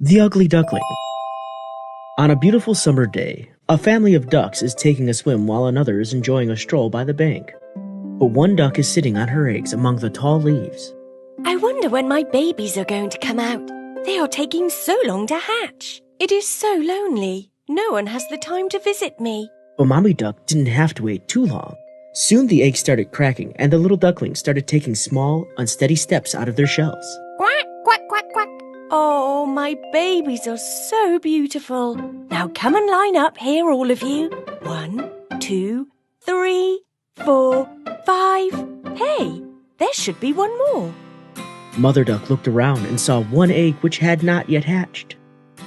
The Ugly Duckling. On a beautiful summer day, a family of ducks is taking a swim while another is enjoying a stroll by the bank. But one duck is sitting on her eggs among the tall leaves. I wonder when my babies are going to come out. They are taking so long to hatch. It is so lonely. No one has the time to visit me. But Mommy Duck didn't have to wait too long. Soon the eggs started cracking and the little ducklings started taking small, unsteady steps out of their shells. Quack, quack, quack, quack. Oh, my babies are so beautiful. Now come and line up here, all of you. 1, 2, 3, 4, 5. Hey, there should be one more. Mother Duck looked around and saw one egg which had not yet hatched.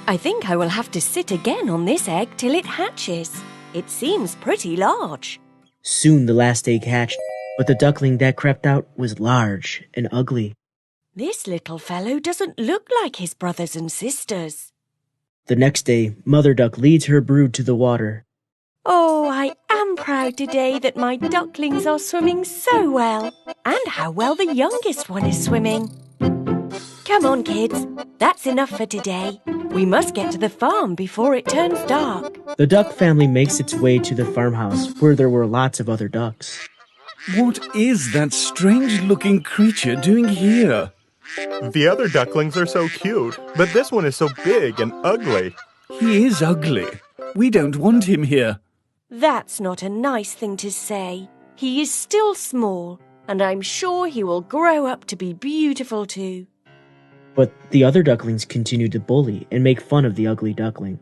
I think I will have to sit again on this egg till it hatches. It seems pretty large. Soon the last egg hatched, but the duckling that crept out was large and ugly. This little fellow doesn't look like his brothers and sisters. The next day, Mother Duck leads her brood to the water. Oh, I am proud today that my ducklings are swimming so well, and how well the youngest one is swimming. Come on, kids. That's enough for today. We must get to the farm before it turns dark. The duck family makes its way to the farmhouse where there were lots of other ducks. What is that strange-looking creature doing here? The other ducklings are so cute, but this one is so big and ugly. He is ugly. We don't want him here. That's not a nice thing to say. He is still small, and I'm sure he will grow up to be beautiful too. But the other ducklings continued to bully and make fun of the ugly duckling.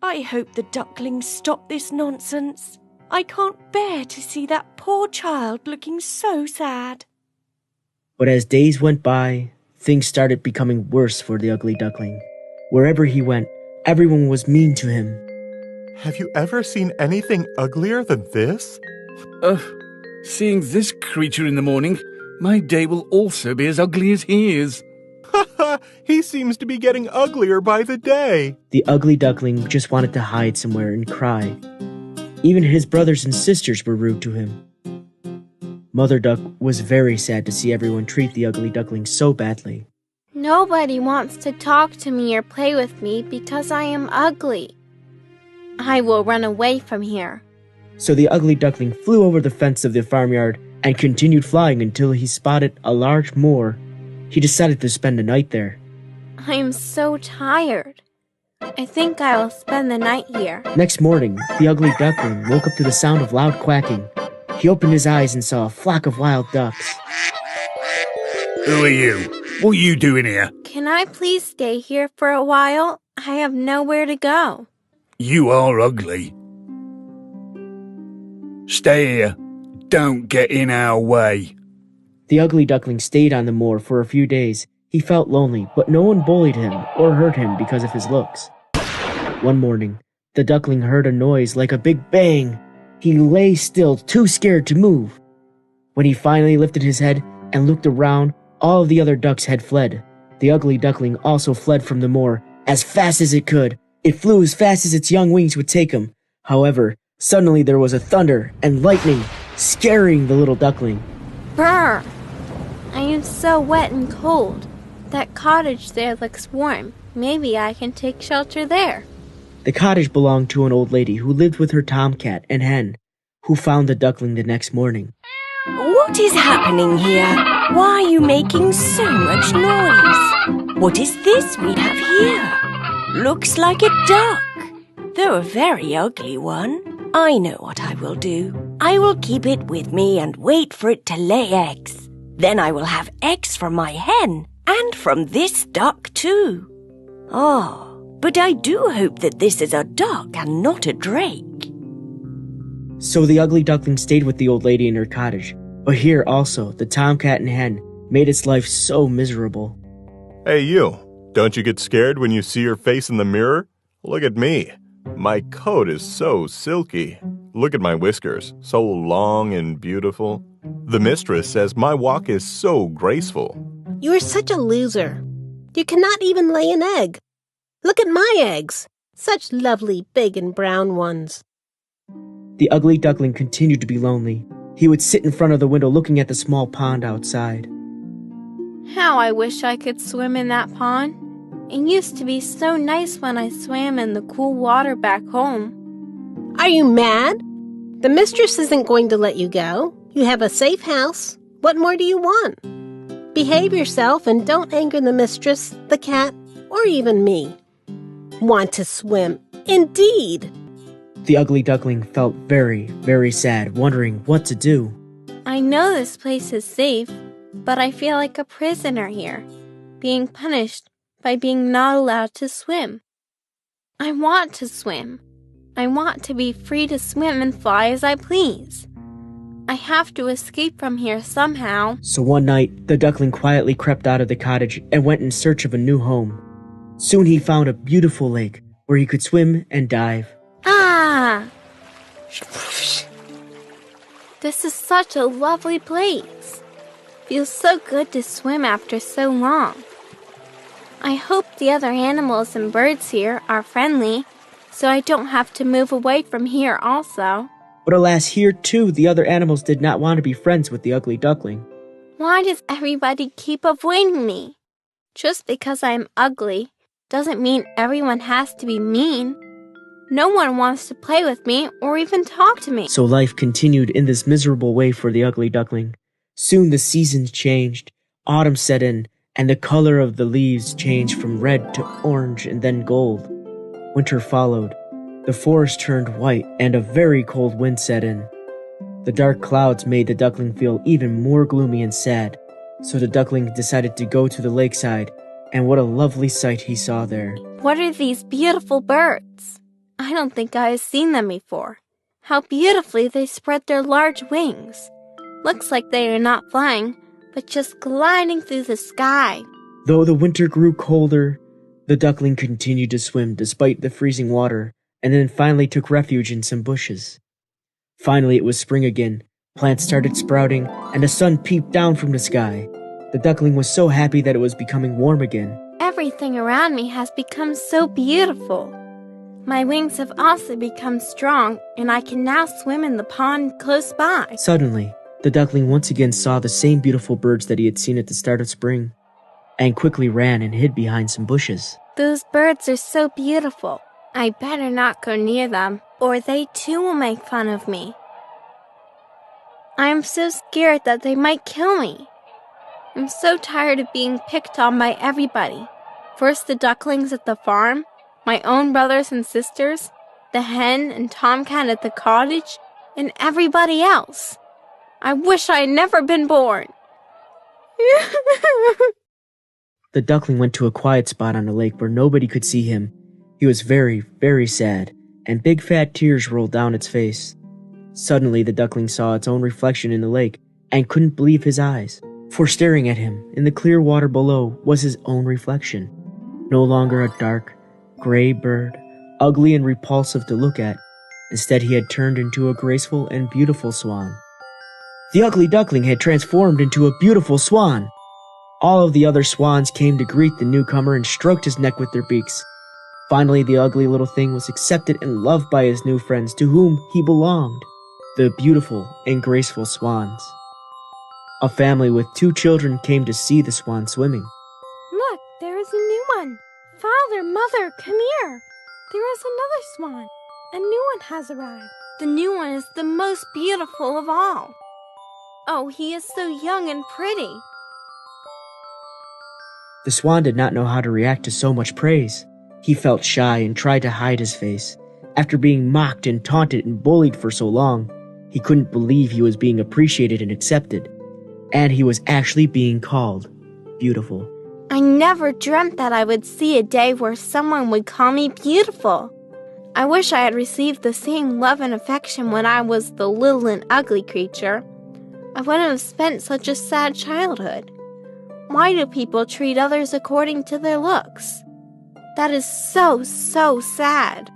I hope the ducklings stop this nonsense. I can't bear to see that poor child looking so sad. But as days went by, things started becoming worse for the ugly duckling. Wherever he went, everyone was mean to him. Have you ever seen anything uglier than this? Seeing this creature in the morning, my day will also be as ugly as he is. He seems to be getting uglier by the day. The ugly duckling just wanted to hide somewhere and cry. Even his brothers and sisters were rude to him. Mother Duck was very sad to see everyone treat the ugly duckling so badly. Nobody wants to talk to me or play with me because I am ugly. I will run away from here. So the ugly duckling flew over the fence of the farmyard and continued flying until he spotted a large moor. He decided to spend the night there. I am so tired. I think I will spend the night here. Next morning, the ugly duckling woke up to the sound of loud quacking. He opened his eyes and saw a flock of wild ducks. Who are you? What are you doing here? Can I please stay here for a while? I have nowhere to go. You are ugly. Stay here. Don't get in our way. The ugly duckling stayed on the moor for a few days. He felt lonely, but no one bullied him or hurt him because of his looks. One morning, the duckling heard a noise like a big bang. He lay still, too scared to move. When he finally lifted his head and looked around, all of the other ducks had fled. The ugly duckling also fled from the moor as fast as it could. It flew as fast as its young wings would take him. However, suddenly there was a thunder and lightning, scaring the little duckling. Brr! I am so wet and cold. That cottage there looks warm. Maybe I can take shelter there. The cottage belonged to an old lady who lived with her tomcat and hen, who found the duckling the next morning. What is happening here? Why are you making so much noise? What is this we have here? Looks like a duck, though a very ugly one. I know what I will do. I will keep it with me and wait for it to lay eggs. Then I will have eggs from my hen and from this duck too. Oh, but I do hope that this is a duck and not a drake. So the ugly duckling stayed with the old lady in her cottage, but here also the tomcat and hen made its life so miserable. Hey you, don't you get scared when you see your face in the mirror? Look at me. My coat is so silky. Look at my whiskers, so long and beautiful. The mistress says my walk is so graceful. You are such a loser. You cannot even lay an egg. Look at my eggs. Such lovely, big and brown ones. The ugly duckling continued to be lonely. He would sit in front of the window looking at the small pond outside. How I wish I could swim in that pond. It used to be so nice when I swam in the cool water back home. Are you mad? The mistress isn't going to let you go. You have a safe house. What more do you want? Behave yourself and don't anger the mistress, the cat, or even me. Want to swim? Indeed! The ugly duckling felt very, very sad, wondering what to do. I know this place is safe, but I feel like a prisoner here, being punished by being not allowed to swim. I want to swim. I want to be free to swim and fly as I please. I have to escape from here somehow. So one night, the duckling quietly crept out of the cottage and went in search of a new home. Soon he found a beautiful lake where he could swim and dive. Ah! This is such a lovely place. Feels so good to swim after so long. I hope the other animals and birds here are friendly, so I don't have to move away from here also. But alas, here too, the other animals did not want to be friends with the ugly duckling. Why does everybody keep avoiding me? Just because I'm ugly doesn't mean everyone has to be mean. No one wants to play with me or even talk to me. So life continued in this miserable way for the ugly duckling. Soon the seasons changed, autumn set in, and the color of the leaves changed from red to orange and then gold. Winter followed. The forest turned white, and a very cold wind set in. The dark clouds made the duckling feel even more gloomy and sad, so the duckling decided to go to the lakeside, and what a lovely sight he saw there. What are these beautiful birds? I don't think I have seen them before. How beautifully they spread their large wings. Looks like they are not flying, but just gliding through the sky. Though the winter grew colder, the duckling continued to swim despite the freezing water, and then finally took refuge in some bushes. Finally it was spring again. Plants started sprouting, and the sun peeped down from the sky. The duckling was so happy that it was becoming warm again. Everything around me has become so beautiful. My wings have also become strong, and I can now swim in the pond close by. Suddenly, the duckling once again saw the same beautiful birds that he had seen at the start of spring, and quickly ran and hid behind some bushes. Those birds are so beautiful. I better not go near them, or they too will make fun of me. I am so scared that they might kill me. I'm so tired of being picked on by everybody. First the ducklings at the farm, my own brothers and sisters, the hen and tomcat at the cottage, and everybody else. I wish I had never been born. The duckling went to a quiet spot on the lake where nobody could see him. He was very, very sad, and big fat tears rolled down its face. Suddenly the duckling saw its own reflection in the lake and couldn't believe his eyes. For staring at him in the clear water below was his own reflection. No longer a dark, gray bird, ugly and repulsive to look at. Instead he had turned into a graceful and beautiful swan. The ugly duckling had transformed into a beautiful swan. All of the other swans came to greet the newcomer and stroked his neck with their beaks. Finally, the ugly little thing was accepted and loved by his new friends to whom he belonged, the beautiful and graceful swans. A family with 2 children came to see the swan swimming. Look, there is a new one. Father, Mother, come here. There is another swan. A new one has arrived. The new one is the most beautiful of all. Oh, he is so young and pretty. The swan did not know how to react to so much praise. He felt shy and tried to hide his face. After being mocked and taunted and bullied for so long, he couldn't believe he was being appreciated and accepted. And he was actually being called beautiful. I never dreamt that I would see a day where someone would call me beautiful. I wish I had received the same love and affection when I was the little and ugly creature. I wouldn't have spent such a sad childhood. Why do people treat others according to their looks? That is so, so sad.